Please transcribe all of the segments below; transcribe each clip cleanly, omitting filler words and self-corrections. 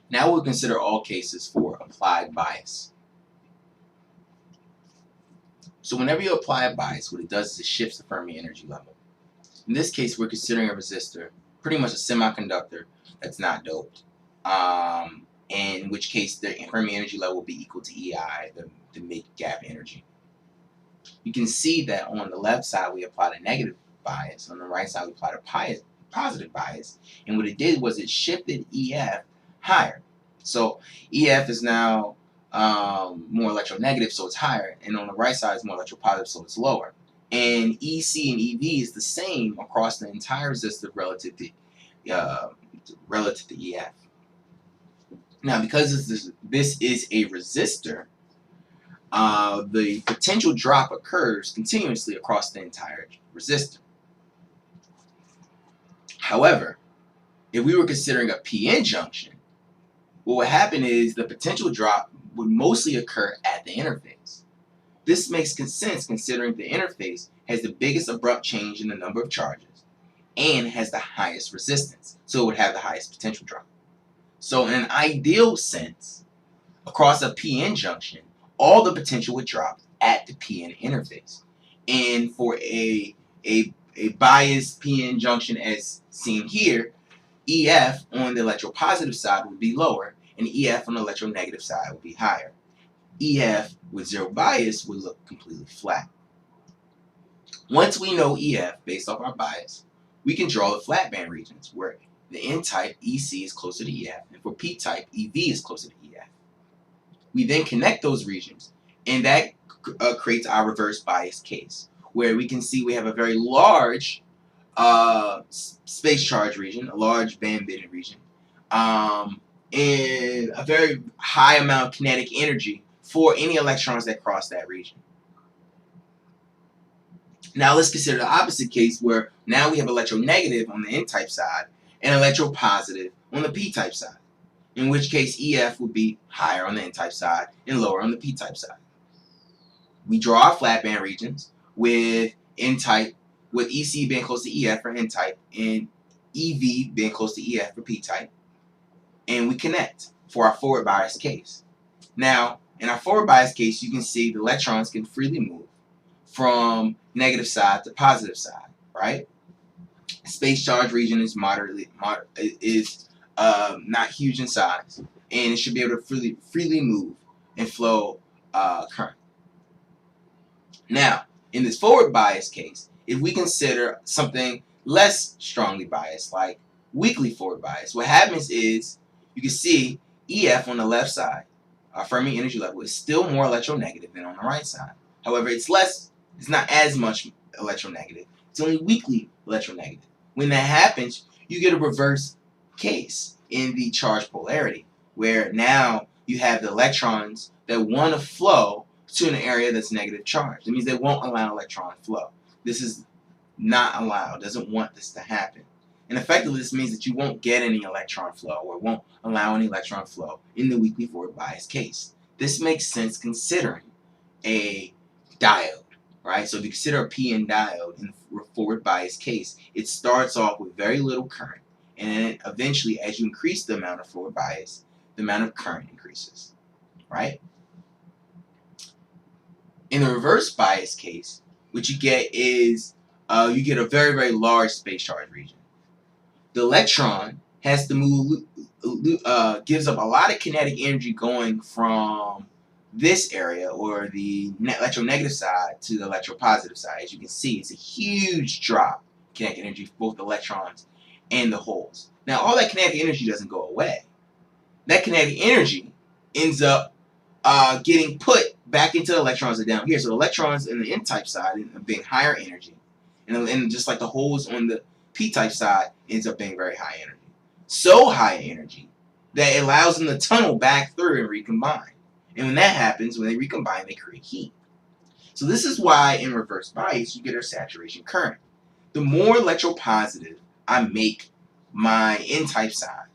Now we'll consider all cases for applied bias. So whenever you apply a bias, what it does is it shifts the Fermi energy level. In this case, we're considering a resistor, pretty much a semiconductor that's not doped, in which case the Fermi energy level will be equal to EI, the mid-gap energy. You can see that on the left side we applied a negative bias, on the right side we applied a positive bias, and what it did was it shifted EF higher. So EF is now more electronegative, so it's higher, and on the right side is more electropositive, so it's lower. And EC and EV is the same across the entire resistor relative to EF. Now, because this is a resistor, the potential drop occurs continuously across the entire resistor. However, if we were considering a PN junction, what would happen is the potential drop would mostly occur at the interface. This makes sense considering the interface has the biggest abrupt change in the number of charges and has the highest resistance, so it would have the highest potential drop. So in an ideal sense, across a PN junction, all the potential would drop at the PN interface. And for a biased PN junction as seen here, EF on the electropositive side would be lower, and EF on the electronegative side would be higher. EF with zero bias would look completely flat. Once we know EF based off our bias, we can draw the flat band regions where the N-type EC is closer to EF, and for P-type EV is closer to EF. We then connect those regions, and that creates our reverse bias case, where we can see we have a very large space charge region, a large band-bending region, and a very high amount of kinetic energy for any electrons that cross that region. Now let's consider the opposite case, where now we have electronegative on the N-type side and electropositive on the P-type side, in which case EF would be higher on the N-type side and lower on the P-type side. We draw our flat band regions with N-type, with EC being close to EF for N-type and EV being close to EF for P-type, and we connect for our forward bias case. Now, in our forward bias case, you can see the electrons can freely move from negative side to positive side, right? Space charge region is not huge in size, and it should be able to freely move and flow current. Now, in this forward bias case, if we consider something less strongly biased, like weakly forward bias, what happens is you can see EF on the left side, our Fermi energy level, is still more electronegative than on the right side. However, it's not as much electronegative. It's only weakly electronegative. When that happens, you get a reverse case in the charge polarity, where now you have the electrons that want to flow to an area that's negative charged. It means they won't allow electron flow. This is not allowed, doesn't want this to happen. And effectively, this means that you won't get any electron flow or won't allow any electron flow in the weakly forward bias case. This makes sense considering a diode, right? So if you consider a PN diode in the forward bias case, it starts off with very little current, and then eventually, as you increase the amount of forward bias, the amount of current increases, right? In the reverse bias case, what you get is you get a very, very large space charge region. The electron has to move, gives up a lot of kinetic energy going from this area, or the electronegative side, to the electropositive side. As you can see, it's a huge drop in kinetic energy for both the electrons and the holes. Now, all that kinetic energy doesn't go away. That kinetic energy ends up getting put back into the electrons that are down here. So the electrons in the N-type side end up being higher energy, and just like the holes on the P-type side ends up being very high energy. So high energy that it allows them to tunnel back through and recombine. And when that happens, when they recombine, they create heat. So this is why in reverse bias, you get a saturation current. The more electropositive I make my N-type side,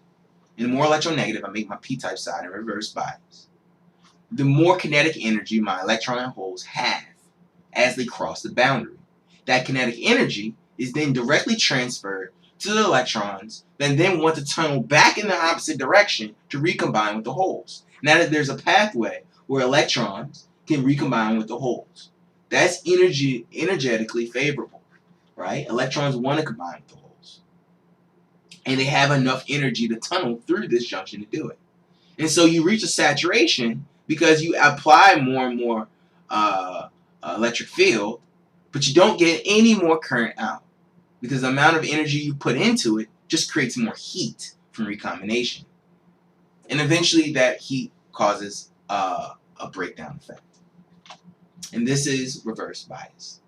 and the more electronegative I make my P-type side in reverse bias, the more kinetic energy my electron and holes have as they cross the boundary. That kinetic energy is then directly transferred to the electrons that then want to tunnel back in the opposite direction to recombine with the holes. Now that there's a pathway where electrons can recombine with the holes, that's energetically favorable, right? Electrons want to combine with the holes, and they have enough energy to tunnel through this junction to do it. And so you reach a saturation because you apply more and more electric field, but you don't get any more current out because the amount of energy you put into it just creates more heat from recombination. And eventually that heat causes a breakdown effect. And this is reverse bias.